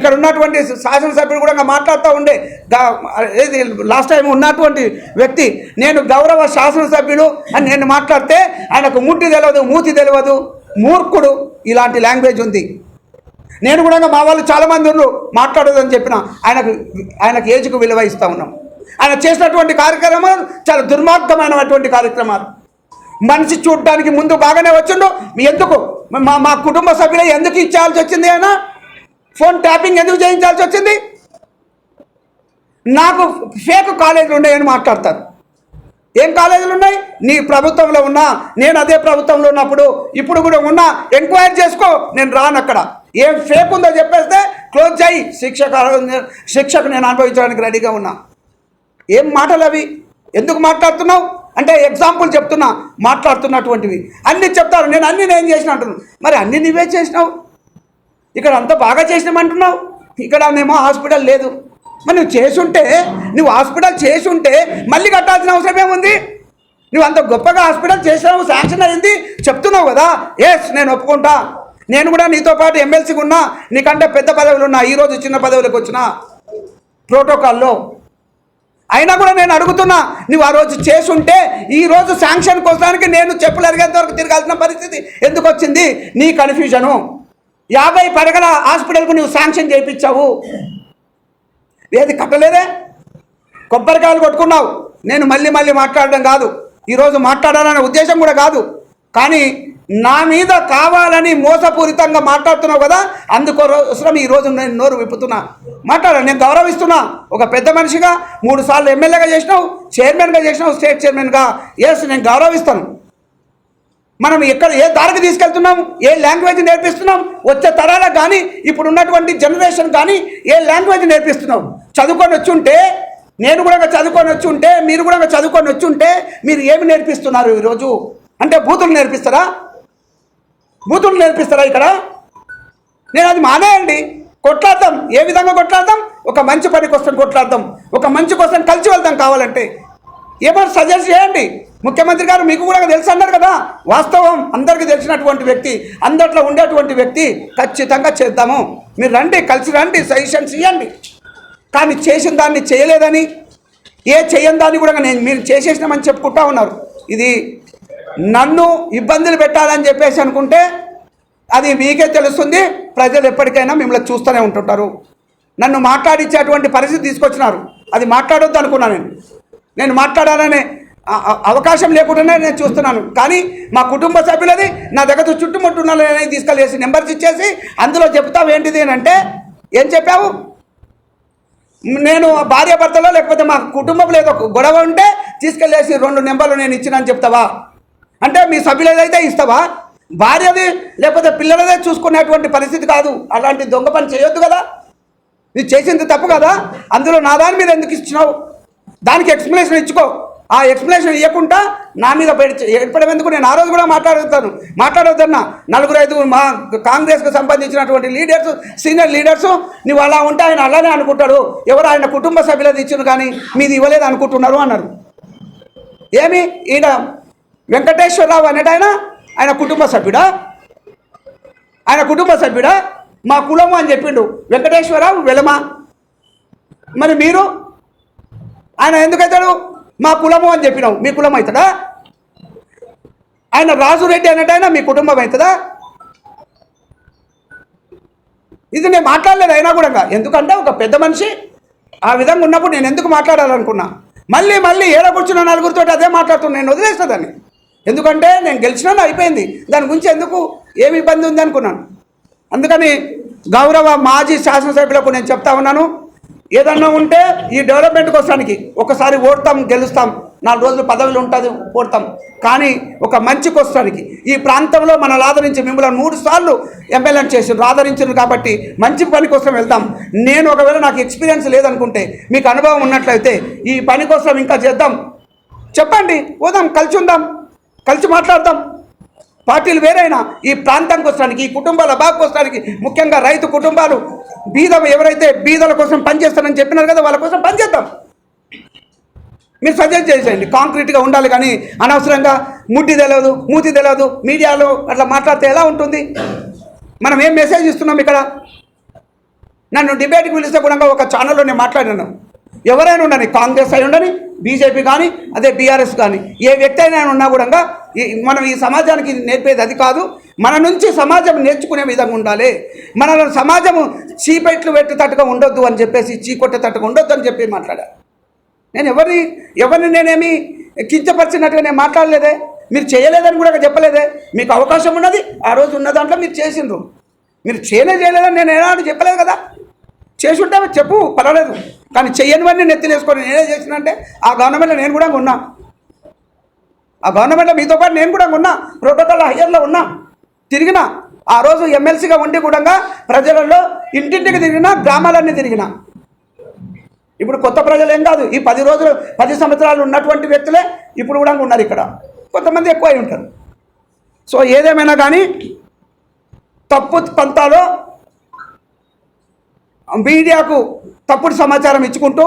ఇక్కడ ఉన్నటువంటి శాసనసభ్యుడు కూడా మాట్లాడుతూ ఉండే ఏది లాస్ట్ టైం ఉన్నటువంటి వ్యక్తి నేను గౌరవ శాసనసభ్యుడు అని నేను మాట్లాడితే ఆయనకు ముట్టి తెలియదు, మూతి తెలియదు, మూర్ఖుడు, ఇలాంటి లాంగ్వేజ్ ఉంది. నేను కూడా మా వాళ్ళు చాలామంది ఉన్నారు మాట్లాడదని చెప్పిన ఆయనకు ఏజ్కు విలువ ఇస్తూ ఉన్నాం. ఆయన చేసినటువంటి కార్యక్రమాలు చాలా దుర్మార్గమైనటువంటి కార్యక్రమాలు. మనిషి చూడడానికి ముందు బాగానే వచ్చిండు, ఎందుకు మా కుటుంబ సభ్యులు ఎందుకు ఇచ్చాల్సి వచ్చింది? ఆయన ఫోన్ ట్యాపింగ్ ఎందుకు చేయించాల్సి వచ్చింది? నాకు ఫేక్ కాలేజీలు ఉన్నాయని మాట్లాడతారు. ఏం కాలేజీలు ఉన్నాయి? నీ ప్రభుత్వంలో ఉన్నా, నేను అదే ప్రభుత్వంలో ఉన్నప్పుడు ఇప్పుడు కూడా ఉన్నా, ఎంక్వైరీ చేసుకో, నేను రాను. అక్కడ ఏం ఫేక్ ఉందో చెప్పేస్తే క్లోజ్ చేయి, శిక్షకు నేను అనుభవించడానికి రెడీగా ఉన్నా. ఏం మాటలు అవి? ఎందుకు మాట్లాడుతున్నావు అంటే ఎగ్జాంపుల్ చెప్తున్నా, మాట్లాడుతున్నటువంటివి అన్నీ చెప్తారు. నేను చేసిన అంటున్నాను. మరి అన్నీ నువ్వే చేసినావు, ఇక్కడ అంతా బాగా చేసినామంటున్నావు, ఇక్కడ నేమో హాస్పిటల్ లేదు. మరి నువ్వు హాస్పిటల్ చేసి ఉంటే మళ్ళీ కట్టాల్సిన అవసరం ఏముంది? నువ్వు అంత గొప్పగా హాస్పిటల్ చేసినావు, శాంక్షన్ అయింది చెప్తున్నావు కదా. ఎస్, నేను ఒప్పుకుంటా. నేను కూడా నీతో పాటు ఎమ్మెల్సీగా ఉన్నా, నీకంటే పెద్ద పదవులు ఉన్నా, ఈరోజు చిన్న పదవులకు వచ్చిన ప్రోటోకాల్లో. అయినా కూడా నేను అడుగుతున్నా, నువ్వు ఆ రోజు చేసుంటే ఈరోజు శాంక్షన్ కోసానికి నేను చెప్పులు అరిగేంత వరకు తిరగాల్సిన పరిస్థితి ఎందుకు వచ్చింది? నీ కన్ఫ్యూజను. 50 పడగల హాస్పిటల్కు నువ్వు శాంక్షన్ చేయించావు, ఏది కట్టలేదే? కొబ్బరికాయలు కొట్టుకున్నావు. నేను మళ్ళీ మాట్లాడడం కాదు, ఈరోజు మాట్లాడాలనే ఉద్దేశం కూడా కాదు, కానీ నా మీద కావాలని మోసపూరితంగా మాట్లాడుతున్నావు కదా, అందుకోసం ఈరోజు నేను నోరు విప్పుతున్నా, మాట్లాడాను. నేను గౌరవిస్తున్నా. ఒక పెద్ద మనిషిగా 3 సార్లు ఎమ్మెల్యేగా చేసినావు, చైర్మన్గా చేసినావు, స్టేట్ చైర్మన్గా. ఎస్, నేను గౌరవిస్తాను. మనం ఎక్కడ ఏ దారికి తీసుకెళ్తున్నాం, ఏ లాంగ్వేజ్ నేర్పిస్తున్నాం, వచ్చే తరాలకు కానీ ఇప్పుడు ఉన్నటువంటి జనరేషన్ కానీ ఏ లాంగ్వేజ్ నేర్పిస్తున్నాం? చదువుకొని వచ్చి ఉంటే, నేను కూడా చదువుకొని వచ్చి ఉంటే, మీరు కూడా చదువుకొని వచ్చి ఉంటే మీరు ఏమి నేర్పిస్తున్నారు ఈరోజు? అంటే బూతులు నేర్పిస్తారా? ఇక్కడ? నేను అది మానేయండి, కొట్లాడదాం. ఏ విధంగా కొట్లాడదాం? ఒక మంచి పని కోసం కొట్లాడదాం, ఒక మంచి కోసం కలిసి వెళ్దాం. కావాలంటే ఏమైనా సజెస్ట్ చేయండి. ముఖ్యమంత్రి గారు మీకు కూడా తెలుసు అన్నారు కదా, వాస్తవం అందరికీ తెలిసినటువంటి వ్యక్తి, అందరిలో ఉండేటువంటి వ్యక్తి. ఖచ్చితంగా చేద్దాము, మీరు రండి, కలిసి రండి, సజెషన్స్ ఇవ్వండి. కానీ చేసిన దాన్ని చేయలేదని, చేయని దాన్ని కూడా మీరు చేసేసినామని చెప్పుకుంటా ఉన్నారు. ఇది నన్ను ఇబ్బందులు పెట్టాలని చెప్పేసి అనుకుంటే అది మీకే తెలుస్తుంది. ప్రజలు ఎప్పటికైనా మిమ్మల్ని చూస్తూనే ఉంటుంటారు. నన్ను మాట్లాడించేటువంటి పరిస్థితి తీసుకొచ్చినారు, అది మాట్లాడొద్దు అనుకున్నా. నేను మాట్లాడాలనే అవకాశం లేకుండానే నేను చూస్తున్నాను. కానీ మా కుటుంబ సభ్యులది నా దగ్గర చుట్టుముట్టున్నది తీసుకెళ్ళేసి నెంబర్స్ ఇచ్చేసి అందులో చెప్తావు ఏంటిది అని అంటే, ఏం చెప్పావు? నేను భార్యాభర్తలో లేకపోతే మా కుటుంబంలో ఏదో గొడవ ఉంటే తీసుకెళ్ళేసి 2 నెంబర్లు నేను ఇచ్చినని చెప్తావా? అంటే మీ సభ్యులదైతే ఇస్తావా? భార్యది లేకపోతే పిల్లలదే చూసుకునేటువంటి పరిస్థితి కాదు. అలాంటి దొంగ పని చేయొద్దు కదా. ఇది చేసింది తప్పు కదా. అందులో నా దాని మీద ఎందుకు ఇచ్చినావు? దానికి ఎక్స్ప్లెనేషన్ ఇచ్చుకో. ఆ ఎక్స్ప్లెనేషన్ ఇవ్వకుండా నా మీద ఏర్పడం ఎందుకు? నేను ఆ రోజు కూడా మాట్లాడొద్దన్నా. 4-5 మా కాంగ్రెస్కు సంబంధించినటువంటి లీడర్స్, సీనియర్ లీడర్స్, నువ్వు అలా ఉంటే ఆయన అలానే అనుకుంటాడు, ఎవరు ఆయన కుటుంబ సభ్యులది ఇచ్చిన కానీ మీది ఇవ్వలేదు అనుకుంటున్నారు అన్నారు. ఏమి ఈయన వెంకటేశ్వరరావు అనేటైనా ఆయన కుటుంబ సభ్యుడా? మా కులము అని చెప్పిండు వెంకటేశ్వరరావు వెలమ. మరి మీరు ఆయన ఎందుకైతాడు? మా కులము అని చెప్పినావు, మీ కులం అవుతాడా? ఆయన రాజురెడ్డి అనేటైనా మీ కుటుంబం అవుతుందా? ఇది నేను మాట్లాడలేదు అయినా కూడా. ఎందుకంటే ఒక పెద్ద మనిషి ఆ విధంగా ఉన్నప్పుడు నేను ఎందుకు మాట్లాడాలనుకున్నా. మళ్ళీ ఏడ కూర్చున్న 4గురితో అదే మాట్లాడుతున్నా. నేను వదిలేస్తా దాన్ని. ఎందుకంటే నేను గెలిచినా అయిపోయింది, దాని గురించి ఎందుకు ఏమి ఇబ్బంది ఉంది అనుకున్నాను. అందుకని గౌరవ మాజీ శాసనసభ్యులకు నేను చెప్తా ఉన్నాను, ఏదన్నా ఉంటే ఈ డెవలప్మెంట్ కోసానికి ఒకసారి ఓడతాం, గెలుస్తాం, 4 రోజులు పదవులు ఉంటుంది, ఓడతాం. కానీ ఒక మంచి కోసానికి ఈ ప్రాంతంలో మనల్ని ఆదరించి మిమ్మల్ని 3 సార్లు ఎమ్మెల్యే చేసి ఆదరించారు కాబట్టి మంచి పని కోసం వెళ్తాం. నేను ఒకవేళ నాకు ఎక్స్పీరియన్స్ లేదనుకుంటే, మీకు అనుభవం ఉన్నట్లయితే ఈ పని కోసం ఇంకా చేద్దాం, చెప్పండి, పోదాం, కలిసి ఉందాం, కలిసి మాట్లాడదాం. పార్టీలు వేరైనా ఈ ప్రాంతం కోసానికి, ఈ కుటుంబాల బాగు కోసానికి, ముఖ్యంగా రైతు కుటుంబాలు, ఎవరైతే బీదల కోసం పనిచేస్తారని చెప్పినారు కదా, వాళ్ళ కోసం పనిచేద్దాం. మీరు సజెస్ట్ చేసేయండి. కాంక్రీట్గా ఉండాలి, కానీ అనవసరంగా ముడ్డి తెలియదు, మూతి తెలియదు, మీడియాలో అట్లా మాట్లాడితే ఎలా ఉంటుంది? మనం ఏం మెసేజ్ ఇస్తున్నాం ఇక్కడ? నన్ను డిబేట్కి పిలిస్తే కూడా ఒక ఛానల్లో నేను మాట్లాడినాను. ఎవరైనా ఉండని, కాంగ్రెస్ అయి ఉండని, బీజేపీ కానీ, అదే బీఆర్ఎస్ కానీ, ఏ వ్యక్తి అయినా ఉన్నా కూడా మనం ఈ సమాజానికి నేర్పేది అది కాదు. మన నుంచి సమాజం నేర్చుకునే విధంగా ఉండాలి. మన సమాజము చీపెట్లు పెట్టేటట్టుగా ఉండొద్దు అని చెప్పేసి, చీకొట్టేటట్టుగా ఉండొద్దు అని చెప్పి మాట్లాడాను. నేను ఎవరిని నేనేమి కించపరిచినట్టుగా నేను మాట్లాడలేదే. మీరు చేయలేదని కూడా చెప్పలేదే. మీకు అవకాశం ఉన్నది, ఆ రోజు ఉన్న దాంట్లో మీరు చేసిండ్రు. మీరు చేయలేదని నేను ఏనాడు చెప్పలేదు కదా. చేసి ఉంటే చెప్పు, పర్వాలేదు. కానీ చెయ్యనివన్నీ నెత్తినేసుకొని నేనే చేసినంటే ఆ గవర్నమెంట్లో నేను కూడా ఉన్నా. ఆ గవర్నమెంట్లో మీతో పాటు నేను కూడా ఉన్నా. ప్రోటోకాల్ హయ్యర్లో ఉన్నా, తిరిగినా. ఆ రోజు ఎమ్మెల్సీగా ఉండి కూడా ప్రజలలో ఇంటింటికి తిరిగినా, గ్రామాలన్నీ తిరిగినా. ఇప్పుడు కొత్త ప్రజలు ఏం కాదు. ఈ 10 సంవత్సరాలు ఉన్నటువంటి వ్యక్తులే ఇప్పుడు కూడా ఉన్నారు ఇక్కడ. కొంతమంది ఎక్కువ అయి ఉంటారు. సో ఏదేమైనా కానీ తప్పు పంతాలో మీడియాకు తప్పుడు సమాచారం ఇచ్చుకుంటూ,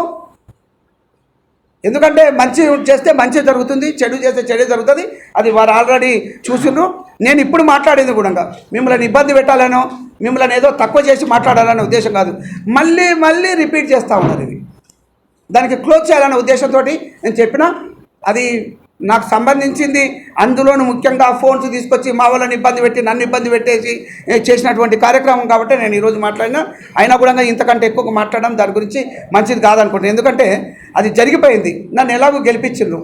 ఎందుకంటే మంచి చేస్తే మంచి జరుగుతుంది, చెడు చేస్తే చెడే జరుగుతుంది. అది వారు ఆల్రెడీ చూసిండ్రు. నేను ఇప్పుడు మాట్లాడేది కూడా మిమ్మల్ని ఇబ్బంది పెట్టాలనో, మిమ్మల్ని ఏదో తక్కువ చేసి మాట్లాడాలనే ఉద్దేశం కాదు. మళ్ళీ రిపీట్ చేస్తూ ఉన్నారు. ఇది దానికి క్లోజ్ చేయాలనే ఉద్దేశంతో నేను చెప్పిన. అది నాకు సంబంధించింది. అందులోనూ ముఖ్యంగా ఫోన్స్ తీసుకొచ్చి మా వాళ్ళని ఇబ్బంది పెట్టి, నన్ను ఇబ్బంది పెట్టేసి చేసినటువంటి కార్యక్రమం కాబట్టి నేను ఈరోజు మాట్లాడినా. అయినా కూడా ఇంతకంటే ఎక్కువ మాట్లాడడం దాని గురించి మంచిది కాదనుకుంటున్నాను. ఎందుకంటే అది జరిగిపోయింది. నన్ను ఎలాగో గెలిపించిండ్రు.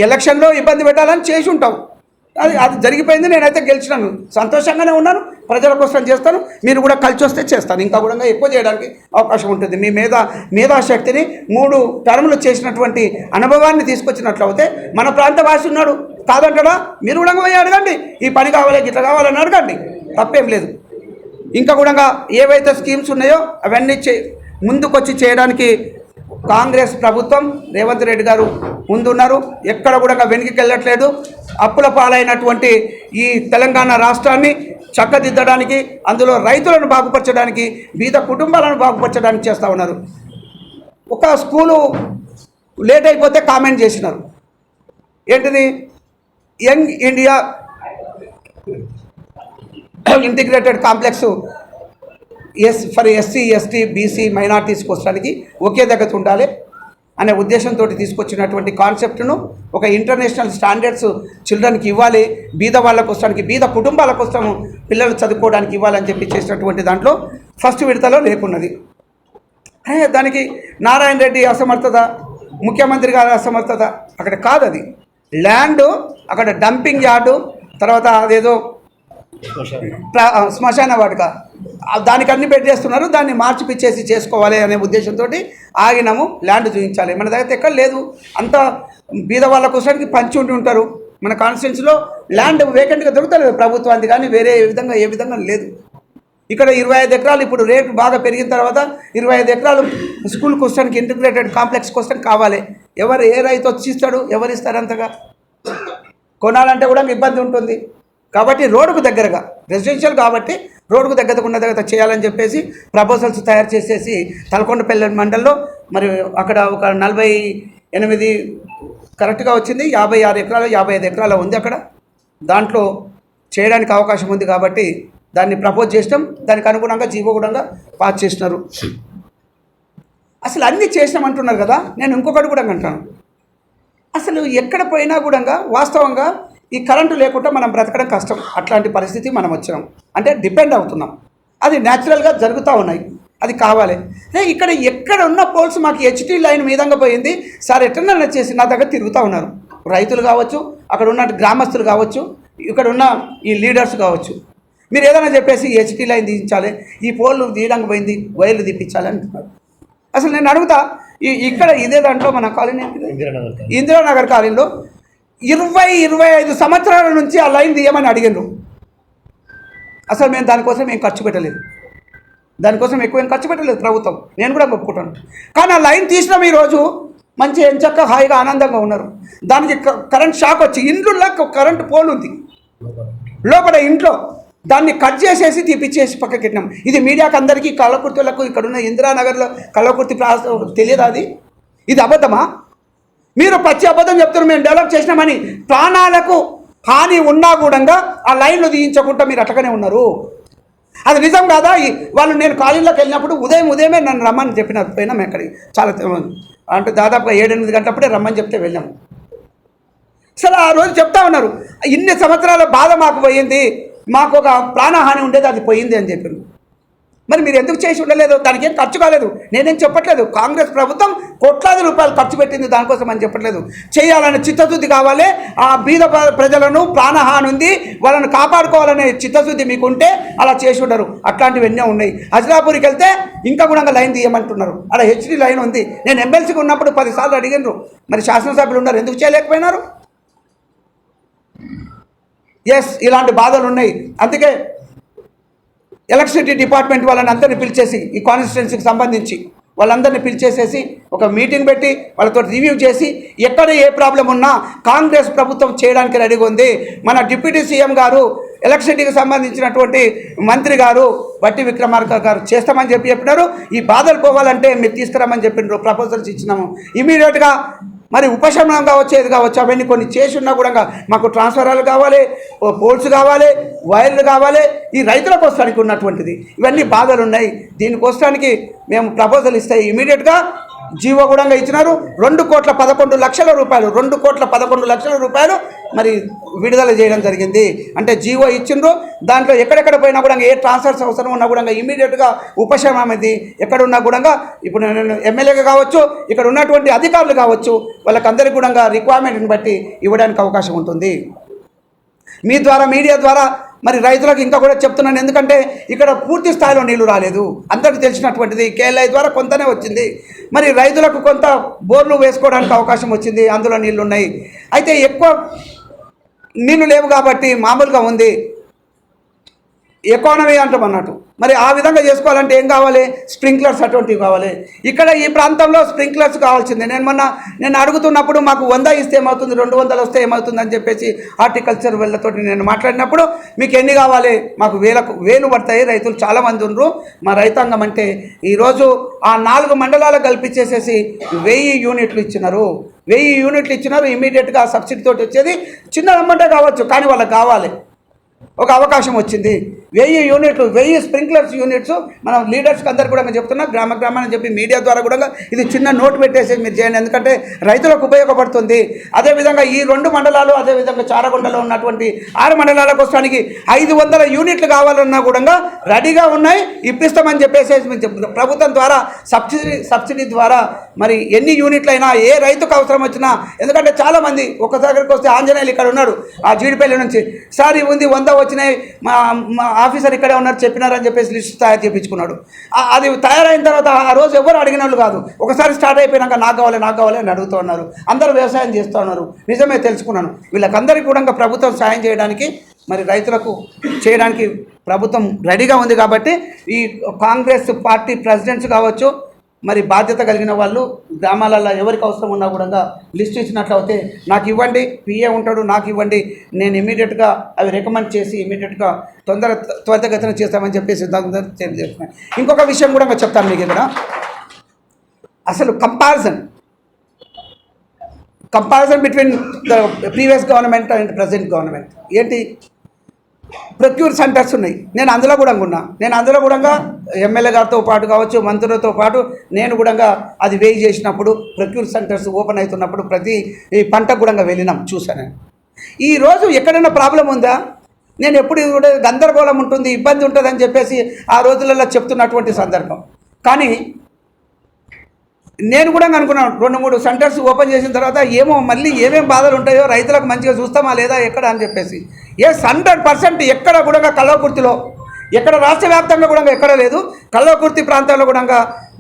ఎలక్షన్లో ఇబ్బంది పెట్టాలని చేసి ఉంటాం. అది జరిగిపోయింది. నేనైతే గెలిచినాను, సంతోషంగానే ఉన్నాను. ప్రజల కోసం చేస్తాను. మీరు కూడా కలిసి వస్తే చేస్తాను. ఇంకా కూడా ఎక్కువ చేయడానికి అవకాశం ఉంటుంది. మీ మేధాశక్తిని 3 టర్ములు చేసినటువంటి అనుభవాన్ని తీసుకొచ్చినట్లయితే, మన ప్రాంత భాష ఉన్నాడు కాదంటాడా, మీరు కూడా పోయి అడగండి. ఈ పని కావాలి, ఇట్లా కావాలని అడగండి, తప్పేం లేదు. ఇంకా కూడా ఏవైతే స్కీమ్స్ ఉన్నాయో అవన్నీ ముందుకొచ్చి చేయడానికి కాంగ్రెస్ ప్రభుత్వం, రేవంత్ రెడ్డి గారు ముందున్నారు. ఎక్కడ కూడా వెనక్కి వెళ్ళట్లేదు. అప్పుల పాలైనటువంటి ఈ తెలంగాణ రాష్ట్రాన్ని చక్కదిద్దడానికి, అందులో రైతులను బాగుపరచడానికి, బీద కుటుంబాలను బాగుపరచడానికి చేస్తూ ఉన్నారు. ఒక స్కూలు లేట్ అయిపోతే కామెంట్ చేసినారు. ఏంటిది? Young India integrated complex for SC, ST, BC, minorities కోసడానికి ఒకే దగ్గర ఉండాలి అనే ఉద్దేశంతో తీసుకొచ్చినటువంటి కాన్సెప్ట్ను ఒక ఇంటర్నేషనల్ స్టాండర్డ్స్ చిల్డ్రన్కి ఇవ్వాలి, బీద వాళ్ళ కోసానికి, బీద కుటుంబాల కోసం పిల్లలు చదువుకోవడానికి ఇవ్వాలని చెప్పి చేసినటువంటి దాంట్లో ఫస్ట్ విడతలో లేకున్నది. దానికి నారాయణ రెడ్డి అసమర్థత, ముఖ్యమంత్రి గారి అసమర్థత అక్కడ కాదు. అది ల్యాండ్, అక్కడ డంపింగ్ యార్డు, తర్వాత అదేదో శ్మశాన వాటిక, దానికి అన్ని పెట్టేస్తున్నారు. దాన్ని మార్చిపిచ్చేసి చేసుకోవాలి అనే ఉద్దేశంతో ఆగినాము. ల్యాండ్ చూపించాలి. మన దగ్గర ఎక్కడ లేదు. అంత బీద వాళ్ళ కోసానికి పంచి ఉండి ఉంటారు. మన కాన్స్టిట్యున్సీలో ల్యాండ్ వేకెంట్గా దొరుకుతలేదు ప్రభుత్వానికి, కానీ వేరే ఏ విధంగా లేదు. ఇక్కడ 25 ఎకరాలు ఇప్పుడు రేటు బాగా పెరిగిన తర్వాత 25 ఎకరాలు స్కూల్ కోసానికి, ఇంటిగ్రేటెడ్ కాంప్లెక్స్ కోసం కావాలి. ఏ రైతు వచ్చి ఇస్తాడు? ఎవరు ఇస్తారు? అంతగా కొనాలంటే కూడా ఇబ్బంది ఉంటుంది. కాబట్టి రోడ్డుకు దగ్గరగా, రెసిడెన్షియల్ కాబట్టి రోడ్డుకు దగ్గర చేయాలని చెప్పేసి ప్రపోజల్స్ తయారు చేసేసి తలకొండపల్లి మండలంలో మరి అక్కడ ఒక 48 కరెక్ట్గా వచ్చింది. 56 ఎకరాలు 55 ఎకరాలు ఉంది అక్కడ. దాంట్లో చేయడానికి అవకాశం ఉంది కాబట్టి దాన్ని ప్రపోజ్ చేసినాం. దానికి అనుగుణంగా జీవో కూడా పాస్ చేసినారు. అసలు అన్నీ చేసినామంటున్నారు కదా. నేను ఇంకొకటి కూడా అంటాను. అసలు ఎక్కడ పోయినా కూడా వాస్తవంగా ఈ కరెంటు లేకుండా మనం బ్రతకడం కష్టం. అట్లాంటి పరిస్థితి మనం వచ్చినాం. అంటే డిపెండ్ అవుతున్నాం. అది న్యాచురల్గా జరుగుతూ ఉన్నాయి. అది కావాలి. ఇక్కడ ఎక్కడ ఉన్న పోల్స్ మాకు హెచ్టీ లైన్ మీదంగా పోయింది సార్, ఎట్లా చేసి నా దగ్గర తిరుగుతూ ఉన్నారు. రైతులు కావచ్చు, అక్కడ ఉన్న గ్రామస్తులు కావచ్చు, ఇక్కడ ఉన్న ఈ లీడర్స్ కావచ్చు. మీరు ఏదైనా చెప్పేసి హెచ్టీ లైన్ తీయించాలి, ఈ పోల్లు తీయడానికి పోయింది, వైర్లు తీపించాలి అంటున్నారు. అసలు నేను అడుగుతా, ఇక్కడ ఇదే దాంట్లో మన కాలనీ ఇందిరానగర్ కాలనీలో 20-25 సంవత్సరాల నుంచి ఆ లైన్ తీయమని అడిగినారు. అసలు మేము దానికోసం ఏం ఖర్చు పెట్టలేదు. దానికోసం ఎక్కువ ఏం ఖర్చు పెట్టలేదు ప్రభుత్వం. నేను కూడా ఒప్పుకుంటాను. కానీ ఆ లైన్ తీసినాం. ఈరోజు మంచి ఎంచక్క హాయిగా ఆనందంగా ఉన్నారు. దానికి కరెంట్ షాక్ వచ్చి ఇండ్లలో కరెంట్ పోల్ ఉంది లోపల ఇంట్లో. దాన్ని కట్ చేసేసి తీపిచ్చేసి పక్కకెట్టినాం. ఇది మీడియాకి అందరికీ కళ్ళకుర్తులకు, ఇక్కడున్న ఇందిరానగర్లో కళ్ళకుర్తి తెలియదా? ఇది అబద్ధమా? మీరు పచ్చి అబద్ధం చెప్తున్నారు. మేము డెవలప్ చేసినామని. ప్రాణాలకు హాని ఉన్నా కూడా ఆ లైన్లు తీయించకుండా మీరు అట్లనే ఉన్నారు. అది నిజం కాదా? వాళ్ళు నేను కాలేజీలోకి వెళ్ళినప్పుడు ఉదయమే నన్ను రమ్మని చెప్పినారు. పోయినాం ఎక్కడికి, చాలా అంటే దాదాపుగా 7-8 గంటలప్పుడే రమ్మని చెప్తే వెళ్ళాము. అసలు ఆ రోజు చెప్తా ఉన్నారు, ఇన్ని సంవత్సరాల బాధ మాకు పోయింది, మాకు ఒక ప్రాణహాని ఉండేది, అది పోయింది అని చెప్పారు. మరి మీరు ఎందుకు చేసి ఉండలేదు? దానికి ఏం ఖర్చు కాలేదు, నేనేం చెప్పట్లేదు. కాంగ్రెస్ ప్రభుత్వం కోట్లాది రూపాయలు ఖర్చు పెట్టింది దానికోసం అని చెప్పట్లేదు. చేయాలనే చిత్తశుద్ధి కావాలి. ఆ బీద ప్రజలను ప్రాణహాని ఉంది, వాళ్ళని కాపాడుకోవాలనే చిత్తశుద్ధి మీకుంటే అలా చేసి ఉండరు. అట్లాంటివి ఎన్నో ఉన్నాయి. హజ్రాపూర్కి వెళ్తే ఇంకా కూడా లైన్ తీయమంటున్నారు. అలా హెచ్డి లైన్ ఉంది. నేను ఎమ్మెల్సీకి ఉన్నప్పుడు 10 సార్లు అడిగినారు, మరి శాసనసభ్యులు ఉన్నారు, ఎందుకు చేయలేకపోయినారు? ఎస్, ఇలాంటి బాధలు ఉన్నాయి. అందుకే ఎలక్ట్రిసిటీ డిపార్ట్మెంట్ వాళ్ళని అందరినీ పిలిచేసి, ఈ కాన్స్టిట్యున్సీకి సంబంధించి వాళ్ళందరినీ పిలిచేసేసి ఒక మీటింగ్ పెట్టి వాళ్ళతో రివ్యూ చేసి, ఎక్కడ ఏ ప్రాబ్లం ఉన్నా కాంగ్రెస్ ప్రభుత్వం చేయడానికి రెడీగా ఉంది. మన డిప్యూటీ సీఎం గారు, ఎలక్ట్రిసిటీకి సంబంధించినటువంటి మంత్రి గారు బట్టి విక్రమార్క గారు చేస్తామని చెప్పినారు. ఈ బాధలు పోవాలంటే మీరు తీసుకురామని చెప్పినారు. ప్రపోజల్స్ ఇచ్చినాము. ఇమీడియట్గా మరి ఉపశమనం కావచ్చు, అవన్నీ కొన్ని చేసి ఉన్నా కూడా మాకు ట్రాన్స్ఫరాలు కావాలి, పోల్స్ కావాలి, వైర్లు కావాలి, ఈ రైతుల కోసానికి ఉన్నటువంటిది ఇవన్నీ బాధలు ఉన్నాయి. దీనికోసానికి మేము ప్రపోజల్ ఇస్తే ఇమీడియట్గా జీవో కూడా ఇచ్చినారు. 2,11,00,000 రూపాయలు, 2,11,00,000 రూపాయలు మరి విడుదల చేయడం జరిగింది. అంటే జీవో ఇచ్చిండ్రు. దాంట్లో ఎక్కడెక్కడ పోయినా కూడా ఏ ట్రాన్స్ఫర్స్ అవసరం ఉన్నా కూడా ఇమీడియట్గా ఉపశమనం ఇది ఎక్కడున్నా కూడా, ఇప్పుడు నేను ఎమ్మెల్యేగా కావచ్చు, ఇక్కడ ఉన్నటువంటి అధికారులు కావచ్చు, వాళ్ళకందరికీ కూడా రిక్వైర్మెంట్ని బట్టి ఇవ్వడానికి అవకాశం ఉంటుంది. మీ ద్వారా, మీడియా ద్వారా మరి రైతులకు ఇంకా కూడా చెప్తున్నాను. ఎందుకంటే ఇక్కడ పూర్తి స్థాయిలో నీళ్లు రాలేదు, అందరికీ తెలిసినటువంటిది. కేఎల్ఐ ద్వారా కొంతనే వచ్చింది. మరి రైతులకు కొంత బోర్లు వేసుకోవడానికి అవకాశం వచ్చింది, అందులో నీళ్లు ఉన్నాయి. అయితే ఎక్కువ నీళ్లు లేవు కాబట్టి మామూలుగా ఉంది, ఎకానమీ అంటాం అన్నట్టు. మరి ఆ విధంగా చేసుకోవాలంటే ఏం కావాలి? స్ప్రింక్లర్స్ అటువంటివి కావాలి. ఇక్కడ ఈ ప్రాంతంలో స్ప్రింక్లర్స్ కావాల్సిందే. నేను అడుగుతున్నప్పుడు మాకు 100 ఇస్తే ఏమవుతుంది, 200 వస్తే ఏమవుతుంది అని చెప్పేసి హార్టికల్చర్ వీళ్ళతో నేను మాట్లాడినప్పుడు, మీకు ఎన్ని కావాలి? మాకు వేలు పడతాయి, రైతులు చాలామంది ఉన్నారు మా రైతాంగం అంటే. ఈరోజు ఆ 4 మండలాలకు కల్పించేసేసి 1000 యూనిట్లు ఇచ్చినారు. 1000 యూనిట్లు ఇచ్చినారు. ఇమీడియట్గా సబ్సిడీ తోటి వచ్చేది చిన్న అమౌంటే కావచ్చు, కానీ వాళ్ళకి కావాలి. ఒక అవకాశం వచ్చింది. 1000 యూనిట్లు, 1000 స్ప్రింక్లర్స్ యూనిట్స్ మనం లీడర్స్కి అందరు కూడా చెప్తున్నా, గ్రామాన్ని చెప్పి మీడియా ద్వారా కూడా ఇది చిన్న నోట్ పెట్టేసి మీరు చేయండి. ఎందుకంటే రైతులకు ఉపయోగపడుతుంది. అదేవిధంగా ఈ 2 మండలాలు, అదేవిధంగా చారగొండలో ఉన్నటువంటి 6 మండలాల కోసానికి 500 యూనిట్లు కావాలన్నా కూడా రెడీగా ఉన్నాయి, ఇప్పిస్తామని చెప్పేసి ప్రభుత్వం ద్వారా సబ్సిడీ ద్వారా మరి ఎన్ని యూనిట్లు అయినా ఏ రైతుకు అవసరం వచ్చినా. ఎందుకంటే చాలామంది ఒక్కసారికి వస్తే ఆంజనేయులు ఇక్కడ ఉన్నాడు, ఆ జీడిపల్లి నుంచి, సార్ ఉంది 100 వచ్చినాయి, మా ఆఫీసర్ ఇక్కడే ఉన్నారు చెప్పినారని చెప్పేసి లిస్ట్ తయారు చేయించుకున్నాడు. అది తయారైన తర్వాత ఆ రోజు ఎవరు అడిగిన వాళ్ళు కాదు. ఒకసారి స్టార్ట్ అయిపోయినాక నాకు కావాలి అని అడుగుతూ ఉన్నారు. అందరూ వ్యవసాయం చేస్తూ ఉన్నారు. నిజమే, తెలుసుకున్నాను. వీళ్ళకందరికీ కూడా ప్రభుత్వం సాయం చేయడానికి, మరి రైతులకు చేయడానికి ప్రభుత్వం రెడీగా ఉంది. కాబట్టి ఈ కాంగ్రెస్ పార్టీ ప్రెసిడెంట్స్ కావచ్చు, మరి బాధ్యత కలిగిన వాళ్ళు గ్రామాలలో ఎవరికి అవసరం ఉన్నా కూడా లిస్ట్ ఇచ్చినట్లయితే నాకు ఇవ్వండి, పిఏ ఉంటాడు, నాకు ఇవ్వండి, నేను ఇమీడియట్గా అవి రికమెండ్ చేసి ఇమీడియట్గా త్వరితగతిన చేస్తామని చెప్పేసి చేస్తున్నాను. ఇంకొక విషయం కూడా చెప్తాను మీకు ఇక్కడ. అసలు comparison between the previous government and present government ఏంటి? ప్రొక్యూర్ సెంటర్స్ ఉన్నాయి. నేను అందులో కూడా ఉన్నా. నేను అందులో కూడా ఎమ్మెల్యే గారితో పాటు కావచ్చు, మంత్రులతో పాటు నేను కూడా అది వేయి చేసినప్పుడు, ప్రొక్యూర్ సెంటర్స్ ఓపెన్ అవుతున్నప్పుడు ప్రతి ఈ పంటకు కూడా వెళ్ళినాం, చూశాను. ఈరోజు ఎక్కడైనా ప్రాబ్లం ఉందా? నేను ఎప్పుడు కూడా గందరగోళం ఉంటుంది, ఇబ్బంది ఉంటుందని చెప్పేసి ఆ రోజులలో చెప్తున్నటువంటి సందర్భం. కానీ నేను కూడా అనుకున్నాను, 2-3 సెంటర్స్ ఓపెన్ చేసిన తర్వాత ఏమో మళ్ళీ ఏమేమి బాధలు ఉంటాయో, రైతులకు మంచిగా చూస్తామా లేదా ఎక్కడ అని చెప్పేసి. 100% ఎక్కడ కూడా కల్వకుర్తిలో, ఎక్కడ రాష్ట్ర వ్యాప్తంగా కూడా ఎక్కడ లేదు, కల్వకుర్తి ప్రాంతాల్లో కూడా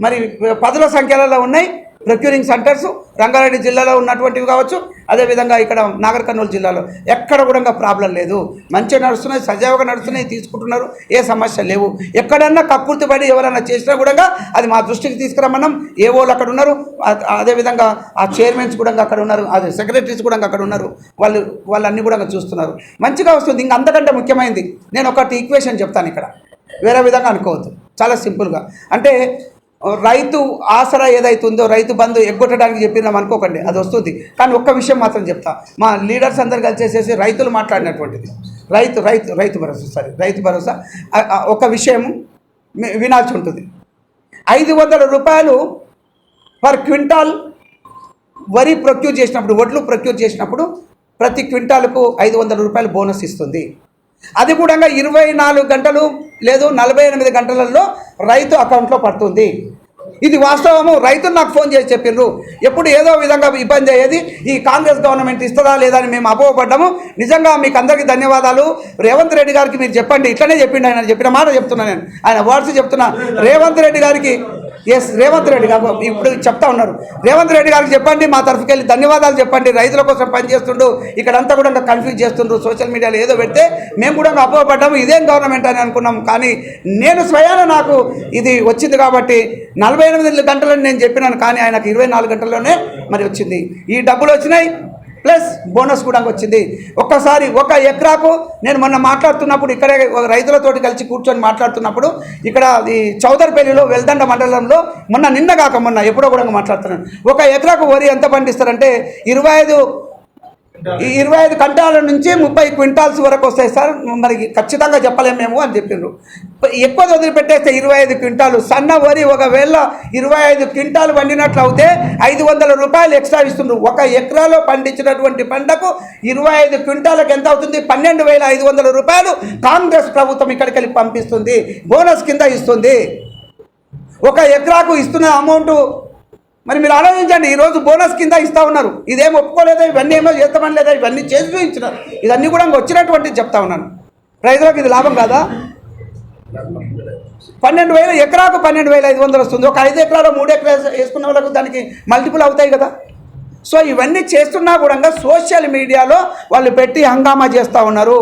మరి 10ల సంఖ్యలలో ఉన్నాయి ప్రొక్యూరింగ్ సెంటర్స్. రంగారెడ్డి జిల్లాలో ఉన్నటువంటివి కావచ్చు, అదేవిధంగా ఇక్కడ నాగర్ కర్నూలు జిల్లాలో ఎక్కడ కూడా ప్రాబ్లం లేదు. మంచిగా నడుస్తున్నాయి, సజావుగా నడుస్తున్నాయి, తీసుకుంటున్నారు, ఏ సమస్య లేవు. ఎక్కడన్నా కక్కుర్తి పడి ఎవరైనా చేసినా కూడా అది మా దృష్టికి తీసుకురమ్మన్నాం. ఏవోళ్ళు అక్కడ ఉన్నారు, అదేవిధంగా ఆ చైర్మన్స్ కూడా అక్కడ ఉన్నారు, అదే సెక్రటరీస్ కూడా అక్కడ ఉన్నారు. వాళ్ళన్నీ కూడా చూస్తున్నారు. మంచిగా వస్తుంది. ఇంకా అంతకంటే ముఖ్యమైనది నేను ఒకటి ఈక్వేషన్ చెప్తాను ఇక్కడ, వేరే విధంగా అనుకోవద్దు, చాలా సింపుల్గా. అంటే రైతు ఆసరా ఏదైతే ఉందో రైతు బంధు ఎగ్గొట్టడానికి చెప్పినాం అనుకోకండి, అది వస్తుంది. కానీ ఒక్క విషయం మాత్రం చెప్తా, మా లీడర్స్ అందరు కలిసేసేసి రైతులు మాట్లాడినటువంటిది రైతు భరోసా ఒక విషయం వినాల్సి ఉంటుంది. 500 రూపాయలు పర్ క్వింటాల్ వరి ప్రొక్యూర్ చేసినప్పుడు, వడ్లు ప్రొక్యూర్ చేసినప్పుడు ప్రతి క్వింటాల్కు 500 రూపాయలు బోనస్ ఇస్తుంది. అది కూడా 24 గంటలు లేదు 48 గంటలలో రైతు అకౌంట్లో పడుతుంది. ఇది వాస్తవము. రైతులు నాకు ఫోన్ చేసి చెప్పిర్రు, ఎప్పుడు ఏదో విధంగా ఇబ్బంది అయ్యేది, ఈ కాంగ్రెస్ గవర్నమెంట్ ఇస్తుందా లేదా అని మేము అపోహపడ్డాము. నిజంగా మీకు అందరికీ ధన్యవాదాలు. రేవంత్ రెడ్డి గారికి మీరు చెప్పండి, ఇట్లనే చెప్పిండు ఆయన, చెప్పిన మాట చెప్తున్నా నేను, ఆయన వర్డ్స్ చెప్తున్నా. రేవంత్ రెడ్డి గారికి రేవంత్ రెడ్డి గారు ఇప్పుడు చెప్తా ఉన్నారు, రేవంత్ రెడ్డి గారికి చెప్పండి, మా తరఫుకి వెళ్ళి ధన్యవాదాలు చెప్పండి. రైతుల కోసం పనిచేస్తుండు, ఇక్కడంతా కూడా కన్ఫ్యూజ్ చేస్తుండ్రు, సోషల్ మీడియాలో ఏదో పెడితే మేము కూడా అపోహపడ్డాము, ఇదేం గవర్నమెంట్ అని అనుకున్నాం. కానీ నేను స్వయాన నాకు ఇది వచ్చింది కాబట్టి 48 గంటలని నేను చెప్పినాను, కానీ ఆయనకు 24 గంటల్లోనే మరి వచ్చింది. ఈ డబ్బులు వచ్చినాయి ప్లస్ బోనస్ కూడా వచ్చింది. ఒక్కసారి 1 ఎకరాకు నేను మొన్న మాట్లాడుతున్నప్పుడు, ఇక్కడే రైతులతోటి కలిసి కూర్చొని మాట్లాడుతున్నప్పుడు, ఇక్కడ ఈ చౌదరిపల్లిలో వెల్దండ మండలంలో మొన్న ఎప్పుడో కూడా మాట్లాడుతున్నాను, 1 ఎకరాకు వరి ఎంత పండిస్తారంటే 25 క్వింటాల నుంచి 30 క్వింటాల్స్ వరకు వస్తాయి సార్, మరి ఖచ్చితంగా చెప్పలేము మేము అని చెప్పిండ్రు. ఎక్కువ వదిలిపెట్టేస్తే 25 క్వింటాలు సన్న వరి ఒకవేళ 25 క్వింటాలు పండినట్లు అయితే 500 రూపాయలు ఎక్స్ట్రా ఇస్తుండ్రు. 1 ఎకరాలో పండించినటువంటి పంటకు 25 క్వింటాలకు ఎంత అవుతుంది? 12,500 రూపాయలు కాంగ్రెస్ ప్రభుత్వం ఇక్కడికి వెళ్ళి పంపిస్తుంది, బోనస్ కింద ఇస్తుంది. 1 ఎకరాకు ఇస్తున్న అమౌంట్ మరి మీరు ఆలోచించండి. ఈరోజు బోనస్ కింద ఇస్తూ ఉన్నారు, ఇదేం ఒప్పుకోలేదా, ఇవన్నీ ఏమో చేస్తామని లేదా, ఇవన్నీ చేసి చూపించినారు. ఇవన్నీ కూడా వచ్చినటువంటిది చెప్తా ఉన్నాను. రైతులకు ఇది లాభం కాదా? 12,000 ఎకరాకు 12,500 వస్తుంది. 1 5 ఎకరాలు 3 ఎకరాలు వేసుకున్న వాళ్ళకు దానికి మల్టిపుల్ అవుతాయి కదా. సో ఇవన్నీ చేస్తున్నా కూడా సోషల్ మీడియాలో వాళ్ళు పెట్టి హంగామా చేస్తూ ఉన్నారు.